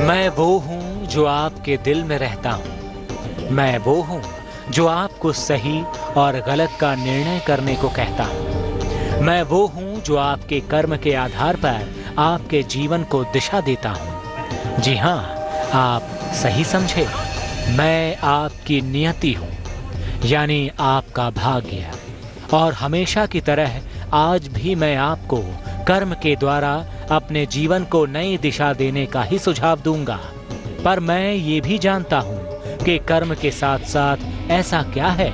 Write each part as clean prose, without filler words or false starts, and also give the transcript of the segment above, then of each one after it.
मैं वो हूँ जो आपके दिल में रहता हूँ। मैं वो हूँ जो आपको सही और गलत का निर्णय करने को कहता हूँ। मैं वो हूँ जो आपके कर्म के आधार पर आपके जीवन को दिशा देता हूँ। जी हाँ, आप सही समझे। मैं आपकी नियति हूँ, यानी आपका भाग्य। और हमेशा की तरह आज भी मैं आपको कर्म के द्वारा अपने जीवन को नई दिशा देने का ही सुझाव दूंगा। पर मैं ये भी जानता हूँ कि कर्म के साथ साथ ऐसा क्या है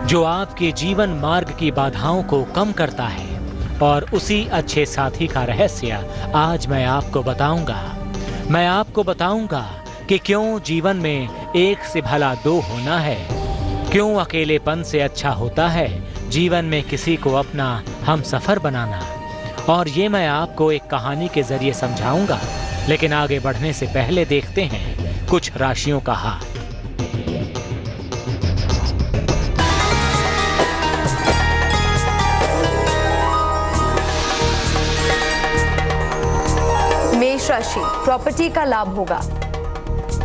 जो आपके जीवन मार्ग की बाधाओं को कम करता है, और उसी अच्छे साथी का रहस्य आज मैं आपको बताऊंगा। मैं आपको बताऊंगा कि क्यों जीवन में एक से भला दो होना है, क्यों अकेलेपन से अच्छा होता है जीवन में किसी को अपना हमसफर बनाना। और ये मैं आपको एक कहानी के जरिए समझाऊंगा। लेकिन आगे बढ़ने से पहले देखते हैं कुछ राशियों का हाल। मेष राशि, प्रॉपर्टी का लाभ होगा।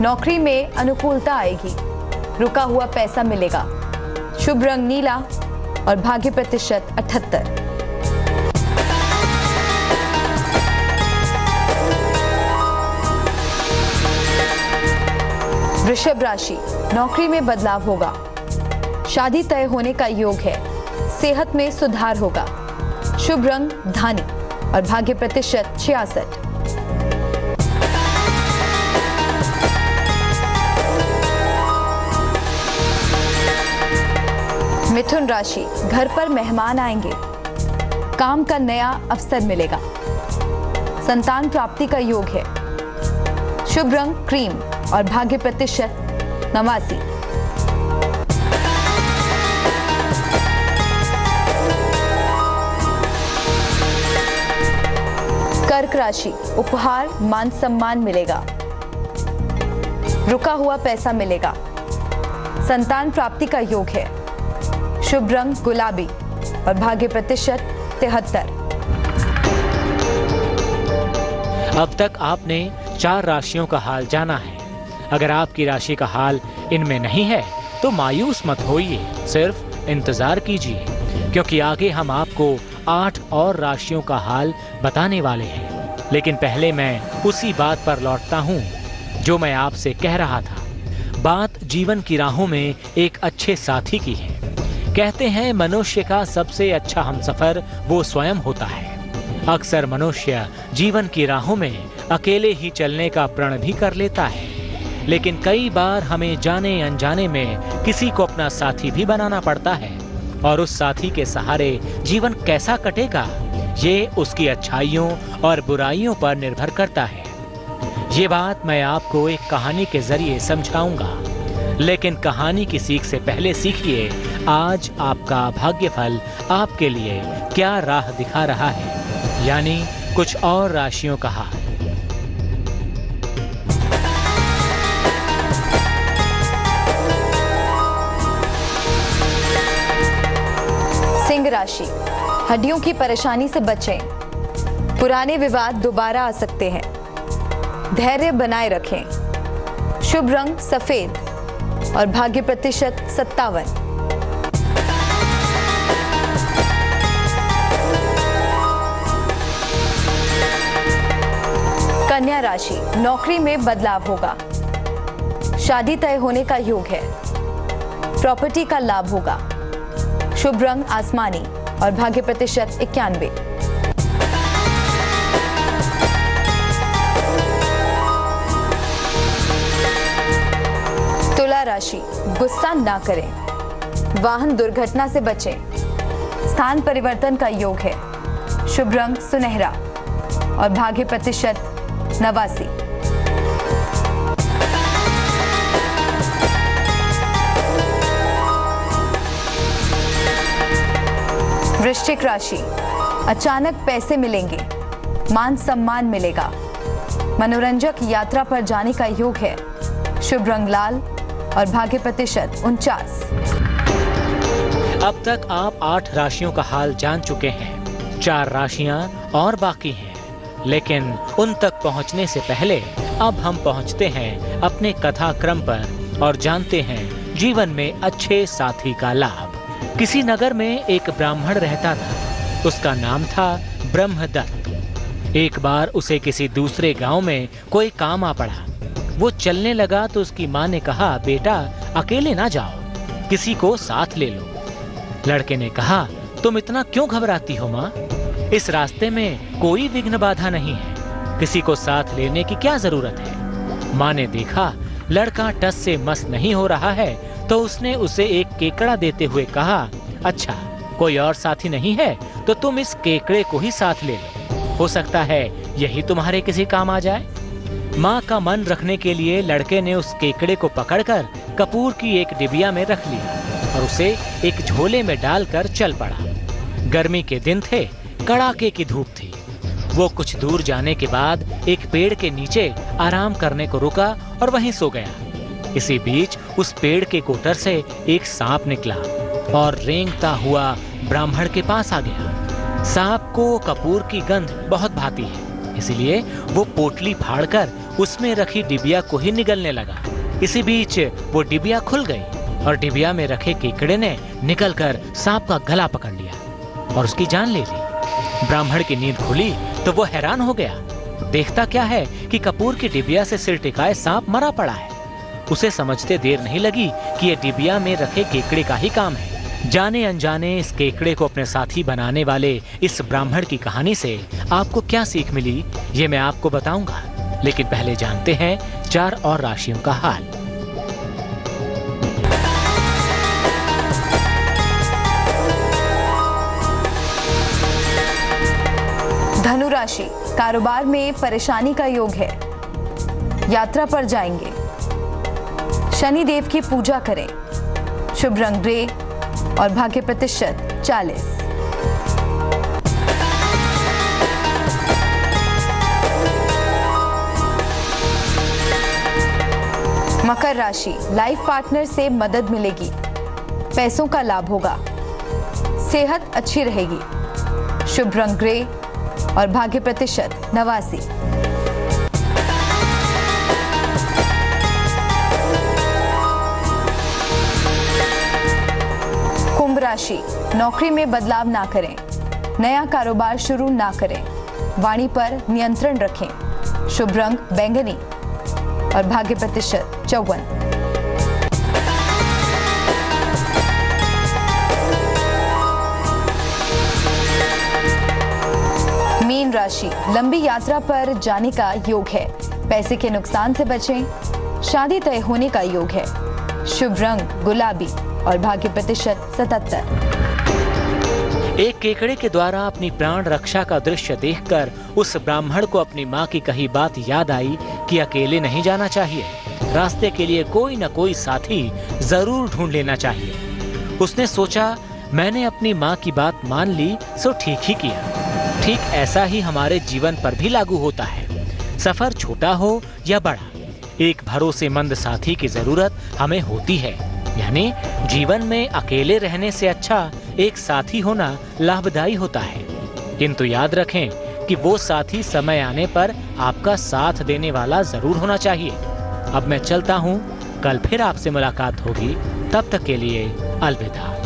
नौकरी में अनुकूलता आएगी। रुका हुआ पैसा मिलेगा। शुभ रंग नीला और भाग्य प्रतिशत 78। वृषभ राशि, नौकरी में बदलाव होगा। शादी तय होने का योग है। सेहत में सुधार होगा। शुभ रंग धानी और भाग्य प्रतिशत 66। मिथुन राशि, घर पर मेहमान आएंगे। काम का नया अवसर मिलेगा। संतान प्राप्ति का योग है। शुभ रंग क्रीम और भाग्य प्रतिशत 89। कर्क राशि, उपहार मान सम्मान मिलेगा। रुका हुआ पैसा मिलेगा। संतान प्राप्ति का योग है। शुभ रंग गुलाबी और भाग्य प्रतिशत 73। अब तक आपने 4 राशियों का हाल जाना है। अगर आपकी राशि का हाल इनमें नहीं है तो मायूस मत होइए, सिर्फ इंतजार कीजिए, क्योंकि आगे हम आपको 8 और राशियों का हाल बताने वाले हैं। लेकिन पहले मैं उसी बात पर लौटता हूँ जो मैं आपसे कह रहा था। बात जीवन की राहों में एक अच्छे साथी की है। कहते हैं मनुष्य का सबसे अच्छा हमसफर वो स्वयं होता है। अक्सर मनुष्य जीवन की राहों में अकेले ही चलने का प्रण भी कर लेता है, लेकिन कई बार हमें जाने अनजाने में किसी को अपना साथी भी बनाना पड़ता है। और उस साथी के सहारे जीवन कैसा कटेगा, ये उसकी अच्छाइयों और बुराइयों पर निर्भर करता है। ये बात मैं आपको एक कहानी के जरिए समझाऊंगा। लेकिन कहानी की सीख से पहले सीखिए आज आपका भाग्यफल आपके लिए क्या राह दिखा रहा है, यानी कुछ और राशियों का हाल। सिंह राशि, हड्डियों की परेशानी से बचें। पुराने विवाद दोबारा आ सकते हैं। धैर्य बनाए रखें। शुभ रंग सफेद और भाग्य प्रतिशत 57। कन्या राशि, नौकरी में बदलाव होगा। शादी तय होने का योग है। प्रॉपर्टी का लाभ होगा। शुभ रंग आसमानी और भाग्य प्रतिशत 91। तुला राशि, गुस्सा ना करें। वाहन दुर्घटना से बचें। स्थान परिवर्तन का योग है। शुभ रंग सुनहरा और भाग्य प्रतिशत 89। वृश्चिक राशि, अचानक पैसे मिलेंगे। मान सम्मान मिलेगा। मनोरंजक यात्रा पर जाने का योग है। शुभ रंग लाल और भाग्य प्रतिशत 49। अब तक आप 8 राशियों का हाल जान चुके हैं। 4 राशियां और बाकी हैं, लेकिन उन तक पहुंचने से पहले अब हम पहुंचते हैं अपने कथाक्रम पर और जानते हैं जीवन में अच्छे साथी का लाभ। किसी नगर में एक ब्राह्मण रहता था। उसका नाम था ब्रह्मदत्त। एक बार उसे किसी दूसरे गांव में कोई काम आ पड़ा। वो चलने लगा तो उसकी माँ ने कहा, बेटा अकेले ना जाओ, किसी को साथ ले लो। लड़के ने कहा, तुम इतना क्यों घबराती हो माँ? इस रास्ते में कोई विघ्न बाधा नहीं है, किसी को साथ लेने की क्या जरूरत है। माँ ने देखा लड़का टस से मस नहीं हो रहा है तो उसने उसे एक केकड़ा देते हुए कहा, अच्छा कोई और साथी नहीं है तो तुम इस केकड़े को ही साथ ले लो, हो सकता है यही तुम्हारे किसी काम आ जाए। माँ का मन रखने के लिए लड़के ने उस केकड़े को पकड़कर कपूर की एक डिबिया में रख लिया और उसे एक झोले में डालकर चल पड़ा। गर्मी के दिन थे, कड़ाके की धूप थी। वो कुछ दूर जाने के बाद एक पेड़ के नीचे आराम करने को रुका और वहीं सो गया। इसी बीच उस पेड़ के कोटर से एक सांप निकला और रेंगता हुआ ब्राह्मण के पास आ गया। सांप को कपूर की गंध बहुत भाती है, इसलिए वो पोटली फाड़कर उसमें रखी डिबिया को ही निगलने लगा। इसी बीच वो डिबिया खुल गई और डिबिया में रखे केकड़े ने निकलकर सांप का गला पकड़ लिया और उसकी जान ले ली। ब्राह्मण की नींद खुली तो वो हैरान हो गया। देखता क्या है कि कपूर की डिबिया से सिर टिकाए सांप मरा पड़ा है। उसे समझते देर नहीं लगी कि ये डिबिया में रखे केकड़े का ही काम है। जाने अनजाने इस केकड़े को अपने साथी बनाने वाले इस ब्राह्मण की कहानी से आपको क्या सीख मिली, ये मैं आपको बताऊंगा। लेकिन पहले जानते हैं 4 और राशियों का हाल। धनु राशि, कारोबार में परेशानी का योग है। यात्रा पर जाएंगे। शनि देव की पूजा करें। शुभ रंग ग्रे और भाग्य प्रतिशत 40। मकर राशि, लाइफ पार्टनर से मदद मिलेगी। पैसों का लाभ होगा। सेहत अच्छी रहेगी। शुभ रंग ग्रे और भाग्य प्रतिशत 89। कुंभ राशि, नौकरी में बदलाव ना करें। नया कारोबार शुरू ना करें। वाणी पर नियंत्रण रखें। शुभ रंग बैंगनी और भाग्य प्रतिशत 54। मीन राशि, लंबी यात्रा पर जाने का योग है। पैसे के नुकसान से बचें। शादी तय होने का योग है। शुभ रंग गुलाबी और भाग्य प्रतिशत 77। एक केकड़े के द्वारा अपनी प्राण रक्षा का दृश्य देखकर उस ब्राह्मण को अपनी माँ की कही बात याद आई कि अकेले नहीं जाना चाहिए, रास्ते के लिए कोई न कोई साथी जरूर ढूंढ लेना चाहिए। उसने सोचा, मैंने अपनी माँ की बात मान ली सो ठीक ही किया। ठीक ऐसा ही हमारे जीवन पर भी लागू होता है। सफर छोटा हो या बड़ा, एक भरोसेमंद साथी की जरूरत हमें होती है। यानी जीवन में अकेले रहने से अच्छा एक साथी होना लाभदायी होता है। किंतु याद रखें कि वो साथी समय आने पर आपका साथ देने वाला जरूर होना चाहिए। अब मैं चलता हूँ, कल फिर आपसे मुलाकात होगी। तब तक के लिए अलविदा।